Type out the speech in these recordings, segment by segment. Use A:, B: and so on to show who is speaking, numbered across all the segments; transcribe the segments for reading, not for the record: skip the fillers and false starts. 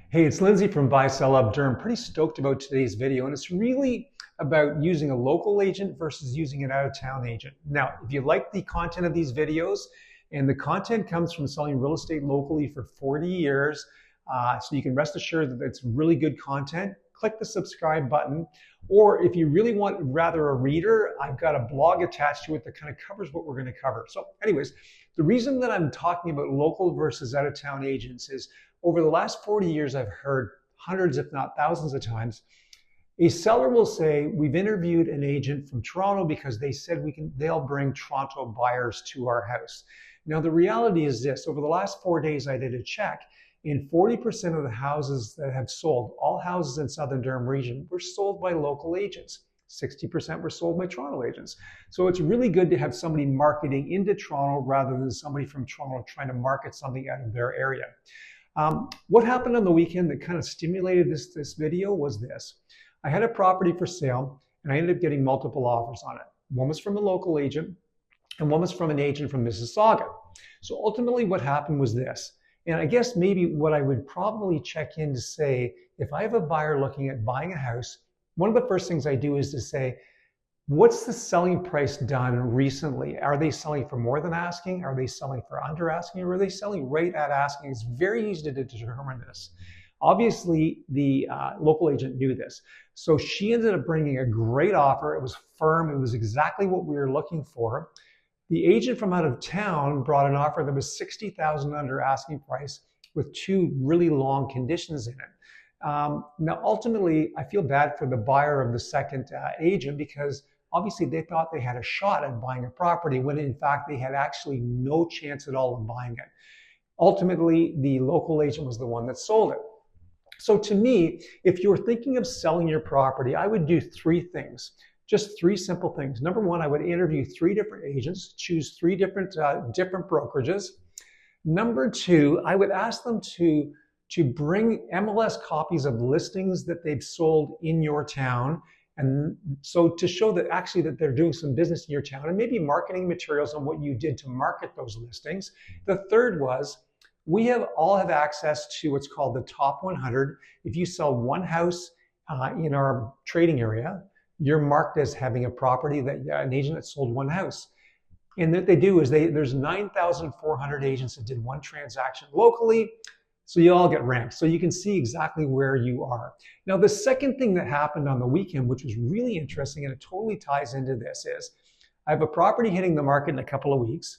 A: Hey, it's Lindsay from Buy Sell Love Durham. Pretty stoked about today's video, and it's really about using a local agent versus using an out-of-town agent. Now, if you like the content of these videos, and the content comes from selling real estate locally for 40 years, so you can rest assured that it's really good content, click the subscribe button. Or if you really want rather a reader, I've got a blog attached to it that kind of covers what we're going to cover. So anyways, the reason that I'm talking about local versus out-of-town agents is over the last 40 years, I've heard hundreds, if not thousands of times, a seller will say, we've interviewed an agent from Toronto because they said they'll bring Toronto buyers to our house. Now, the reality is this, over the last 4 days, I did a check, and 40% of the houses that have sold, all houses in Southern Durham region, were sold by local agents. 60% were sold by Toronto agents. So it's really good to have somebody marketing into Toronto rather than somebody from Toronto trying to market something out of their area. What happened on the weekend that kind of stimulated this video was this. I had a property for sale, and I ended up getting multiple offers on it. One was from a local agent, and one was from an agent from Mississauga. So ultimately what happened was this, and I guess maybe what I would probably check in to say, if I have a buyer looking at buying a house, one of the first things I do is to say, what's the selling price done recently? Are they selling for more than asking? Are they selling for under asking? Or are they selling right at asking? It's very easy to determine this. Obviously, the local agent knew this. So she ended up bringing a great offer. It was firm. It was exactly what we were looking for. The agent from out of town brought an offer that was $60,000 under asking price with two really long conditions in it. Now, ultimately, I feel bad for the buyer of the second agent because obviously they thought they had a shot at buying a property when in fact they had actually no chance at all of buying it. Ultimately, the local agent was the one that sold it. So to me, if you're thinking of selling your property, I would do three things, just three simple things. Number one, I would interview 3 different agents, choose 3 different brokerages. Number two, I would ask them to bring MLS copies of listings that they've sold in your town. And so to show that actually that they're doing some business in your town and maybe marketing materials on what you did to market those listings. The third was, we all have access to what's called the top 100. If you sell one house in our trading area, you're marked as having a property that an agent that sold one house. And what they do is there's 9,400 agents that did one transaction locally. So you all get ranked. So you can see exactly where you are. Now, the second thing that happened on the weekend, which was really interesting, and it totally ties into this, is I have a property hitting the market in a couple of weeks.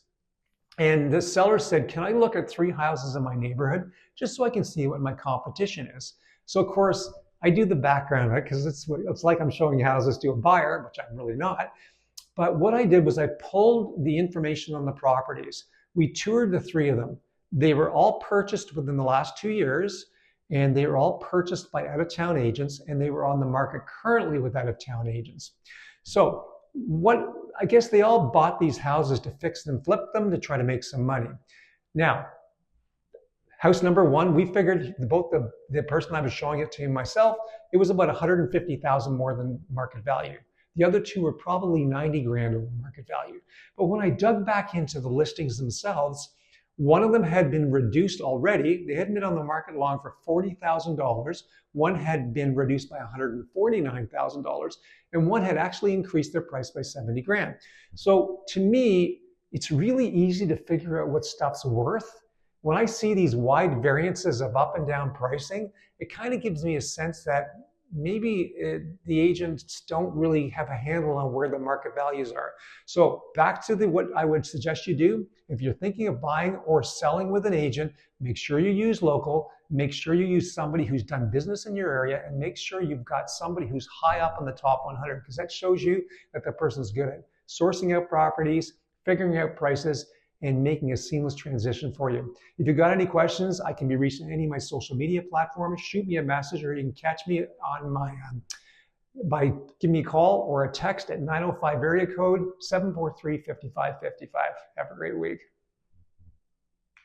A: And the seller said, can I look at 3 houses in my neighborhood just so I can see what my competition is? So of course, I do the background, right? Because it's like I'm showing houses to a buyer, which I'm really not. But what I did was I pulled the information on the properties. We toured the 3 of them. They were all purchased within the last 2 years, and they were all purchased by out-of-town agents, and they were on the market currently with out-of-town agents. So I guess they all bought these houses to fix them, flip them, to try to make some money. Now, house number 1, we figured both the person I was showing it to myself, it was about $150,000 more than market value. The other 2 were probably 90 grand over market value. But when I dug back into the listings themselves, one of them had been reduced already. They hadn't been on the market long for $40,000. One had been reduced by $149,000, and one had actually increased their price by 70 grand. So to me, it's really easy to figure out what stuff's worth. When I see these wide variances of up and down pricing, it kind of gives me a sense that maybe the agents don't really have a handle on where the market values are. So back to what I would suggest you do. If you're thinking of buying or selling with an agent, make sure you use local, make sure you use somebody who's done business in your area, and make sure you've got somebody who's high up in the top 100, because that shows you that the person's good at sourcing out properties, figuring out prices, and making a seamless transition for you. If you've got any questions, I can be reached on any of my social media platforms. Shoot me a message, or you can catch me on my by giving me a call or a text at 905 area code 743-5555. Have a great week.